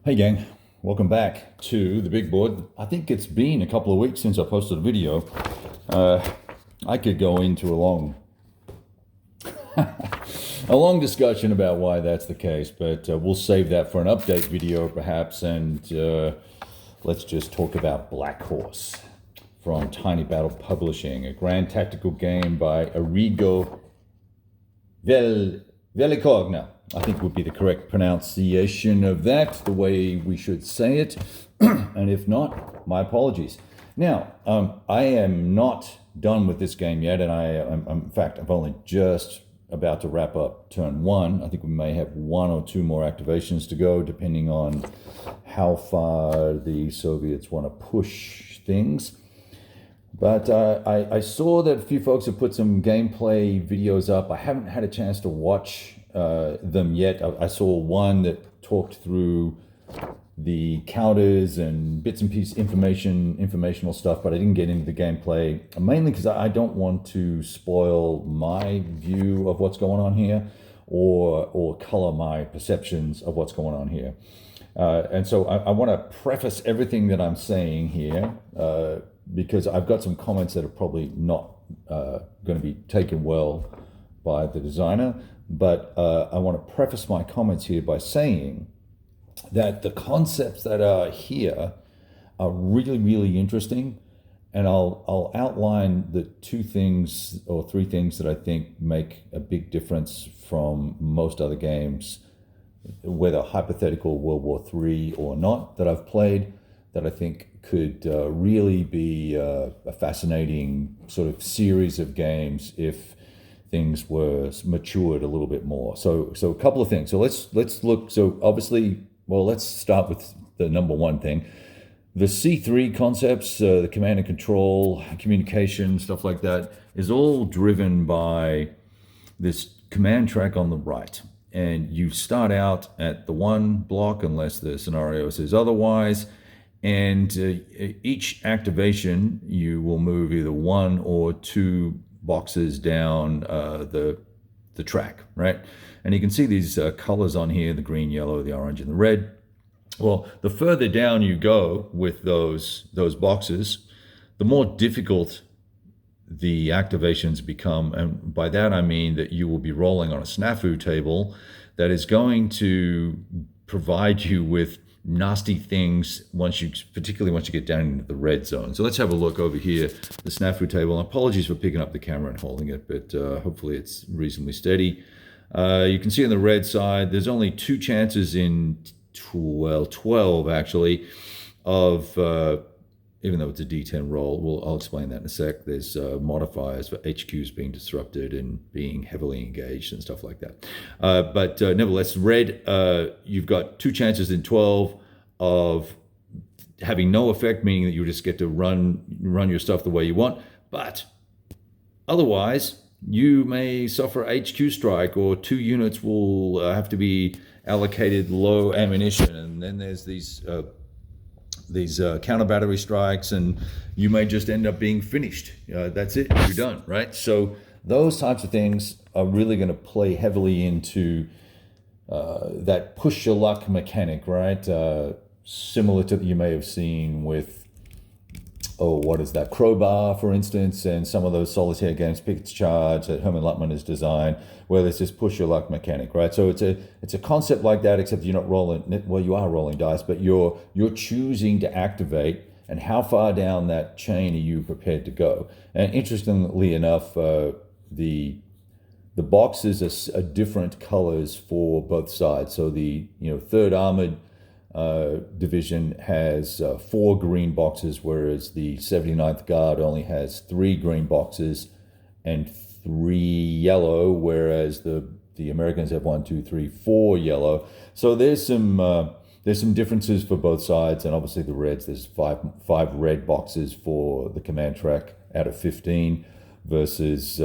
Hey gang, welcome back to the big board. I think it's been a couple of weeks since I posted a video. Uh, I could go into a long discussion about why that's the case, but we'll save that for an update video perhaps, and let's just talk about Blackhorse from Tiny Battle Publishing, a grand tactical game by Arrigo Velicogna, I think would be the correct pronunciation of that, the way we should say it. And if not, my apologies. Now, I am not done with this game yet, and in fact, I'm only just about to wrap up turn one. I think we may have one or two more activations to go, depending on how far the Soviets want to push things. But I saw that a few folks have put some gameplay videos up. I haven't had a chance to watch them yet. I saw one that talked through the counters and bits and pieces, informational stuff, but I didn't get into the gameplay, mainly because I don't want to spoil my view of what's going on here or color my perceptions of what's going on here. And so I want to preface everything that I'm saying here because I've got some comments that are probably not going to be taken well by the designer. But I want to preface my comments here by saying that the concepts that are here are really, really interesting. And I'll outline the two things or three things that I think make a big difference from most other games, whether hypothetical World War III or not, that I've played, that I think could really be a fascinating sort of series of games if things were matured a little bit more. So a couple of things. So let's look. So obviously, well, let's start with the number one thing. The C3 concepts, the command and control, communication, stuff like that, is all driven by this command track on the right. And you start out at the one block unless the scenario says otherwise. And each activation, you will move either one or two boxes down the track, right? And you can see these colors on here, the green, yellow, the orange, and the red. Well, the further down you go with those boxes, the more difficult the activations become. And by that, I mean that you will be rolling on a snafu table that is going to provide you with nasty things particularly once you get down into the red zone. So let's have a look over here, the snafu table. And apologies for picking up the camera and holding it, but hopefully it's reasonably steady. You can see on the red side, there's only two chances in 12 actually of, even though it's a D10 roll, I'll explain that in a sec. There's modifiers for HQs being disrupted and being heavily engaged and stuff like that. But nevertheless, red, you've got two chances in 12 of having no effect, meaning that you just get to run your stuff the way you want. But otherwise, you may suffer HQ strike, or two units will have to be allocated low ammunition. And then there's these counter battery strikes, and you may just end up being finished. That's it, you're done, right? So those types of things are really going to play heavily into that push your luck mechanic, right? Similar to you may have seen with, what is that, Crowbar, for instance, and some of those solitaire games, Pickett's Charge, that Herman Luttman has designed, where there's this push your luck mechanic, right? So it's a concept like that, except you're not rolling, well, you are rolling dice, but you're choosing to activate, and how far down that chain are you prepared to go? And interestingly enough, the boxes are different colors for both sides. So the 3rd Armored Division has 4 green boxes, whereas the 79th Guard only has 3 green boxes and 3 yellow, whereas the Americans have 1, 2, 3, 4 yellow. So there's some differences for both sides, and obviously the Reds, there's five red boxes for the command track out of 15 versus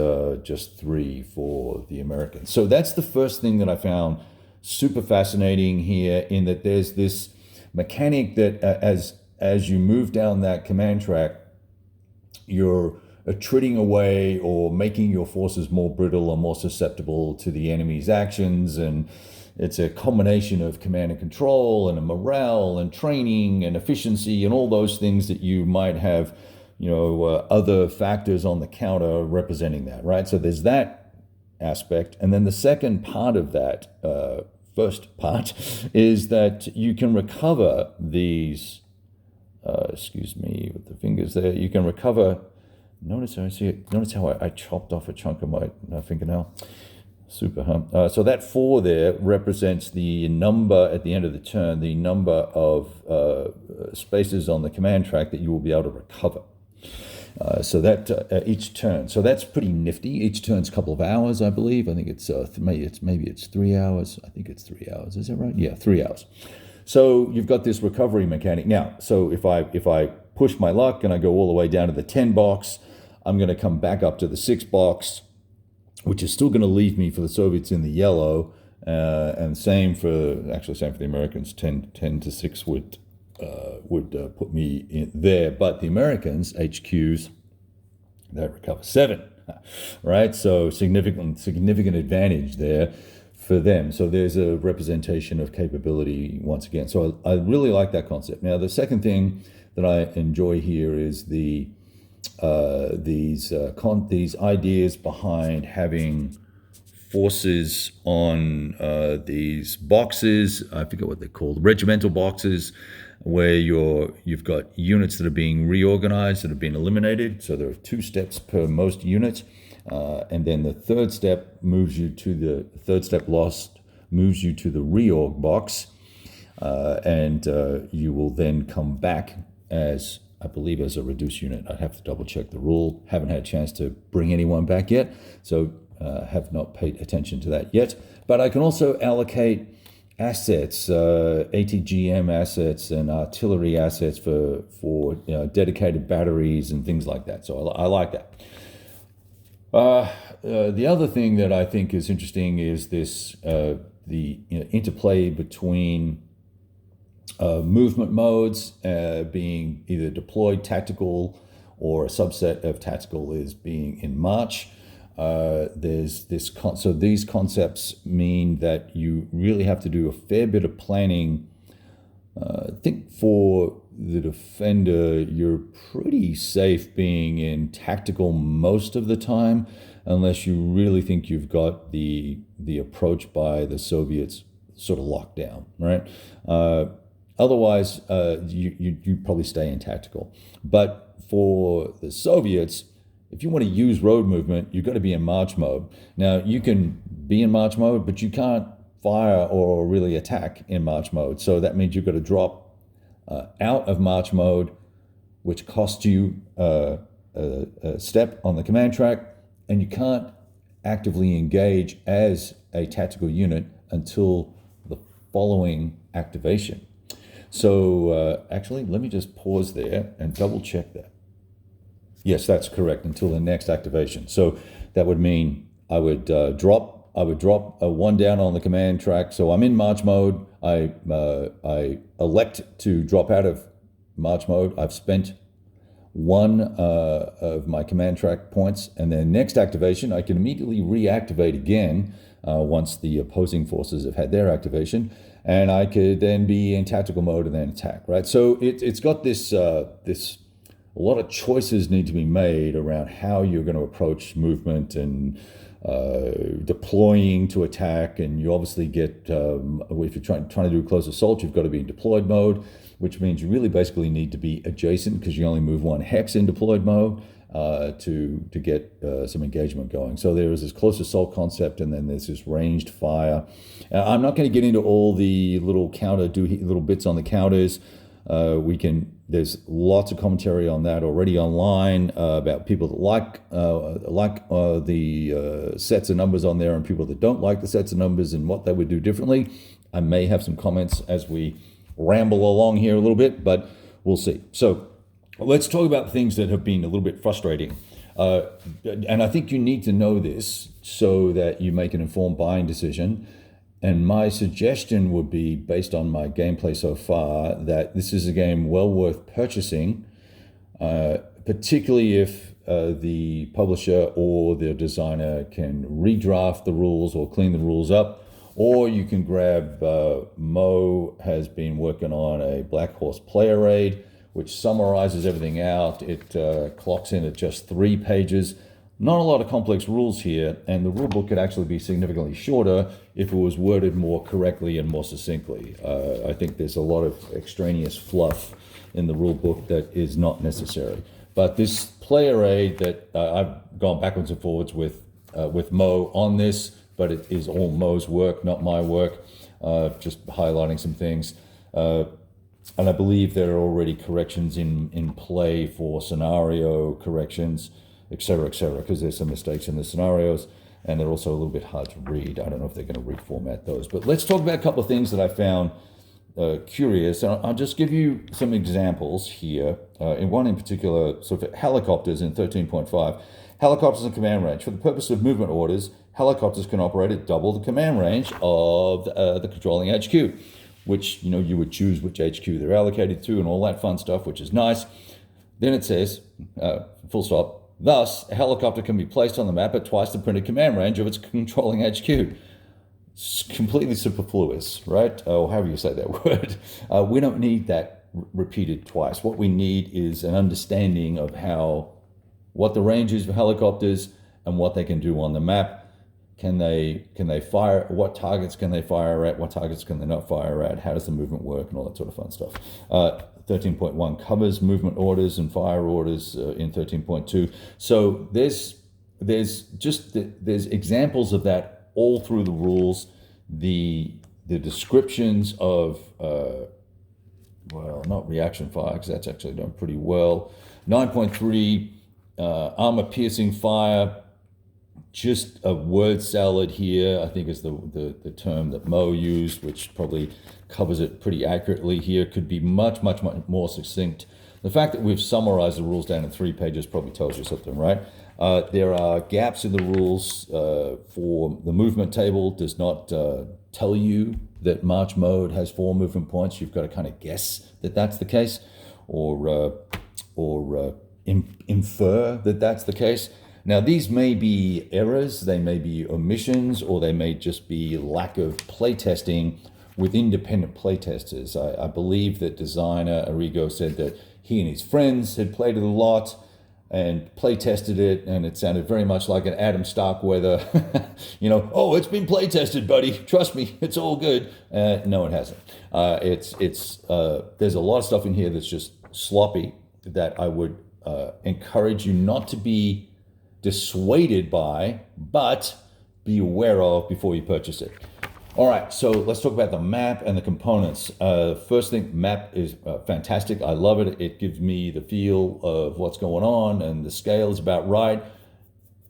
just 3 for the Americans. So that's the first thing that I found super fascinating here, in that there's this mechanic that as you move down that command track, you're attriting away or making your forces more brittle or more susceptible to the enemy's actions, and it's a combination of command and control and a morale and training and efficiency and all those things that you might have, other factors on the counter representing that, right? So there's that aspect. And then the second part of that, first part, is that you can recover these, excuse me, with the fingers there, you can recover, notice how I chopped off a chunk of my fingernail. Super, huh? So that 4 there represents the number at the end of the turn, the number of spaces on the command track that you will be able to recover. So that each turn, so that's pretty nifty. Each turn's a couple of hours, I believe. I think it's maybe it's 3 hours. I think it's 3 hours. Is that right? Yeah, 3 hours. So you've got this recovery mechanic now. So if I push my luck and I go all the way down to the 10 box, I'm going to come back up to the 6 box, which is still going to leave me for the Soviets in the yellow, and same for the Americans. 10 to 6 would put me in there, but the Americans, HQs, they recover 7, right? So significant advantage there for them. So there's a representation of capability once again. So I really like that concept. Now, the second thing that I enjoy here is these ideas behind having forces on these boxes. I forget what they're called, regimental boxes, where you've got units that are being reorganized, that have been eliminated. So there are 2 steps per most unit, and then the third step moves you to the reorg box, and you will then come back as, I believe, as a reduced unit. I'd have to double check the rule. Haven't had a chance to bring anyone back yet, so have not paid attention to that yet. But I can also allocate assets, ATGM assets and artillery assets for dedicated batteries and things like that. So I like that. The other thing that I think is interesting is this the interplay between movement modes being either deployed tactical or a subset of tactical is being in march. There's this so these concepts mean that you really have to do a fair bit of planning. I think for the defender, you're pretty safe being in tactical most of the time, unless you really think you've got the approach by the Soviets sort of locked down, right? Otherwise, you probably stay in tactical. But for the Soviets, if you want to use road movement, you've got to be in march mode. Now, you can be in march mode, but you can't fire or really attack in march mode. So that means you've got to drop out of march mode, which costs you a step on the command track, and you can't actively engage as a tactical unit until the following activation. So actually, let me just pause there and double check that. Yes, that's correct, until the next activation. So that would mean I would drop a 1 down on the command track. So I'm in march mode. I elect to drop out of march mode. I've spent 1 of my command track points, and then next activation, I can immediately reactivate again once the opposing forces have had their activation, and I could then be in tactical mode and then attack, right? So it's got this a lot of choices need to be made around how you're going to approach movement and deploying to attack. And you obviously get, if you're trying to do close assault, you've got to be in deployed mode, which means you really basically need to be adjacent, because you only move 1 hex in deployed mode to get some engagement going. So there is this close assault concept, and then there's this ranged fire. I'm not going to get into all the little little bits on the counters. There's lots of commentary on that already online about people that like the sets of numbers on there, and people that don't like the sets of numbers and what they would do differently. I may have some comments as we ramble along here a little bit, but we'll see. So let's talk about things that have been a little bit frustrating. And I think you need to know this so that you make an informed buying decision. And my suggestion would be, based on my gameplay so far, that this is a game well worth purchasing, particularly if the publisher or the designer can redraft the rules or clean the rules up, Or you can grab, Mo has been working on a blackhorse player aid, which summarizes everything out. It clocks in at just 3 pages. Not a lot of complex rules here, and the rule book could actually be significantly shorter if it was worded more correctly and more succinctly. I think there's a lot of extraneous fluff in the rule book that is not necessary. But this player aid that I've gone backwards and forwards with Mo on this, but it is all Mo's work, not my work, just highlighting some things. And I believe there are already corrections in play for scenario corrections, et cetera, because there's some mistakes in the scenarios, and they're also a little bit hard to read. I don't know if they're going to reformat those. But let's talk about a couple of things that I found curious. And I'll just give you some examples here. In one in particular, so for helicopters in 13.5, helicopters and command range. For the purpose of movement orders, helicopters can operate at double the command range of the controlling HQ, which, you would choose which HQ they're allocated to and all that fun stuff, which is nice. Then it says, full stop, thus, a helicopter can be placed on the map at twice the printed command range of its controlling HQ. It's completely superfluous, right? Or however you say that word. We don't need that repeated twice. What we need is an understanding of what the range is for helicopters and what they can do on the map. Can they fire? What targets can they fire at? What targets can they not fire at? How does the movement work and all that sort of fun stuff? 13.1 covers movement orders and fire orders in 13.2. So there's examples of that all through the rules. The descriptions of not reaction fire, because that's actually done pretty well. 9.3 armor piercing fire. Just a word salad here, I think is the term that Mo used, which probably covers it pretty accurately here. Could be much more succinct. The fact that we've summarized the rules down in 3 pages probably tells you something, right? There are gaps in the rules for the movement table. Does not tell you that march mode has 4 movement points. You've got to kind of guess that that's the case, or infer that that's the case. Now, these may be errors, they may be omissions, or they may just be lack of playtesting with independent playtesters. I believe that designer Arrigo said that he and his friends had played it a lot and playtested it, and it sounded very much like an Adam Starkweather, oh, it's been playtested, buddy. Trust me, it's all good. No, it hasn't. There's a lot of stuff in here that's just sloppy that I would encourage you not to be dissuaded by, but be aware of before you purchase it. All right, so let's talk about the map and the components. First thing, map is fantastic. I love it. It gives me the feel of what's going on, and the scale is about right.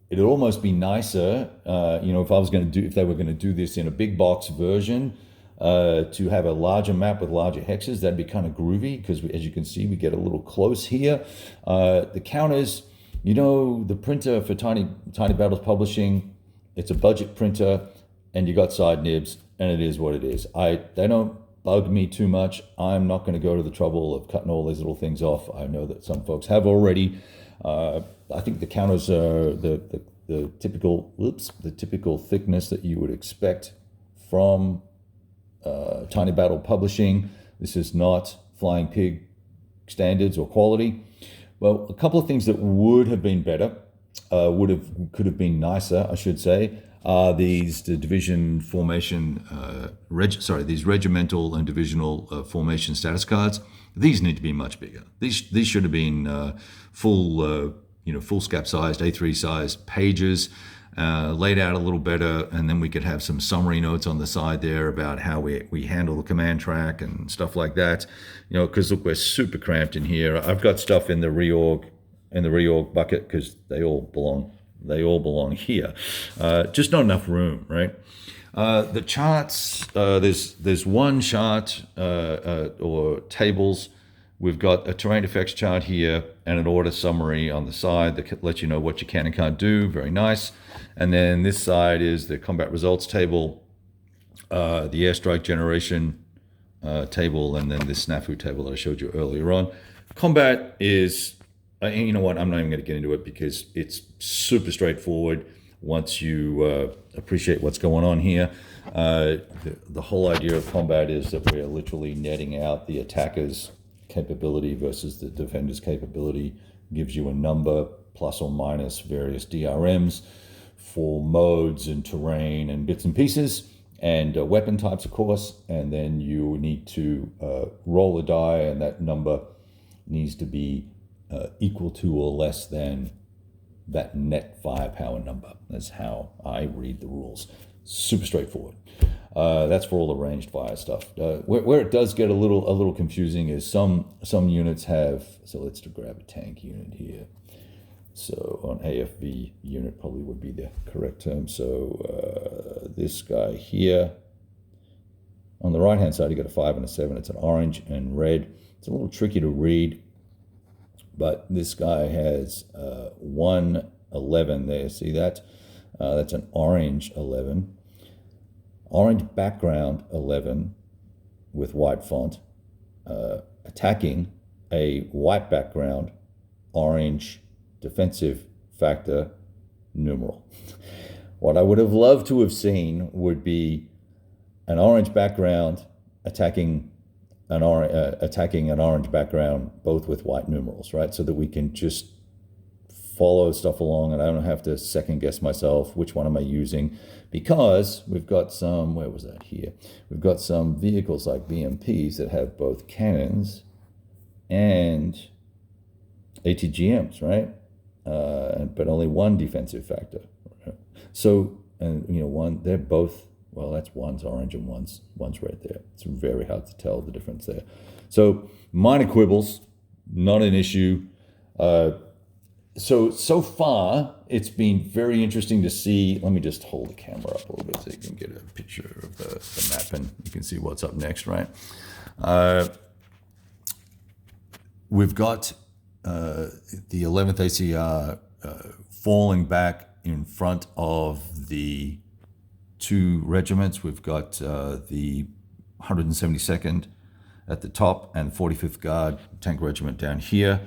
It'd almost be nicer, if they were going to do this in a big box version, to have a larger map with larger hexes. That'd be kind of groovy, because as you can see, we get a little close here. The counters. The printer for Tiny Battles Publishing, it's a budget printer, and you got side nibs, and it is what it is. They don't bug me too much. I'm not going to go to the trouble of cutting all these little things off. I know that some folks have already. I think the counters are the typical thickness that you would expect from Tiny Battle Publishing. This is not Flying Pig standards or quality. Well, a couple of things that would have been better, could have been nicer, I should say, are these division formation, these regimental and divisional formation status cards. These need to be much bigger. These should have been full scap sized, A3 sized pages, laid out a little better, and then we could have some summary notes on the side there about how we handle the command track and stuff like that. Because look, we're super cramped in here. I've got stuff in the reorg bucket because they all belong here. Just not enough room, right? The charts, there's one chart or tables. We've got a terrain effects chart here and an order summary on the side that lets you know what you can and can't do. Very nice. And then this side is the combat results table, the airstrike generation table, and then this snafu table that I showed you earlier on. Combat is, you know what, I'm not even going to get into it because it's super straightforward. once you appreciate what's going on here. The whole idea of combat is that we're literally netting out the attacker's capability versus the defender's capability. Gives you a number plus or minus various DRMs for modes and terrain and bits and pieces, and weapon types, of course. And then you need to roll a die, and that number needs to be equal to or less than that net firepower number. That's how I read the rules. Super straightforward. That's for all the ranged fire stuff. Where it does get a little confusing is some units have. So let's grab a tank unit here. So on AFV unit probably would be the correct term. So this guy here on the right hand side, you got a 5 and a 7. It's an orange and red. It's a little tricky to read. But this guy has 111 there. See that? That's an orange 11. Orange background 11 with white font. Attacking a white background, orange defensive factor numeral. What I would have loved to have seen would be an orange background attacking an orange background, both with white numerals, right? So that we can just follow stuff along and I don't have to second guess myself, which one am I using? Because we've got some, where was that here? We've got some vehicles like BMPs that have both cannons and ATGMs, right? But only one defensive factor. So, and they're both, well, that's one's orange and one's red there. It's very hard to tell the difference there. So minor quibbles, not an issue. So far, it's been very interesting to see. Let me just hold the camera up a little bit so you can get a picture of the map and you can see what's up next, right? We've got the 11th ACR falling back in front of the two regiments. We've got the 172nd at the top and 45th Guard Tank Regiment down here,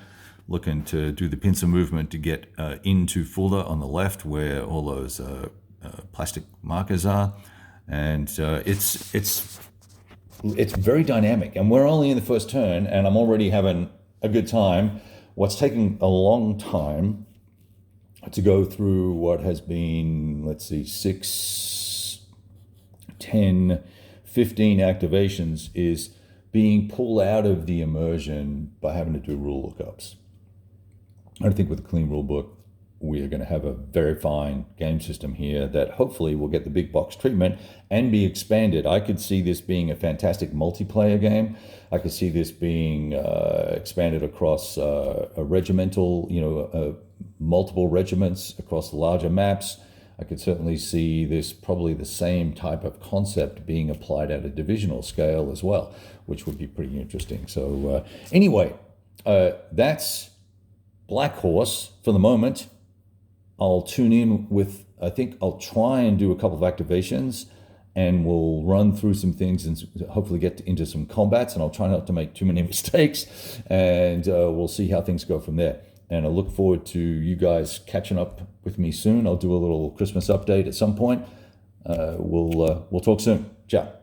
looking to do the pincer movement to get into Fulda on the left where all those plastic markers are. And it's very dynamic. And we're only in the first turn and I'm already having a good time. What's taking a long time to go through what has been, let's see, 6, 10, 15 activations is being pulled out of the immersion by having to do rule lookups. I think with a clean rule book, we are going to have a very fine game system here that hopefully will get the big box treatment and be expanded. I could see this being a fantastic multiplayer game. I could see this being expanded across a regimental, multiple regiments across larger maps. I could certainly see this probably the same type of concept being applied at a divisional scale as well, which would be pretty interesting. So anyway, that's Blackhorse for the moment. I'll tune in with, I think I'll try and do a couple of activations and we'll run through some things and hopefully get into some combats, and I'll try not to make too many mistakes, and we'll see how things go from there. And I look forward to you guys catching up with me soon. I'll do a little Christmas update at some point. We'll talk soon. Ciao.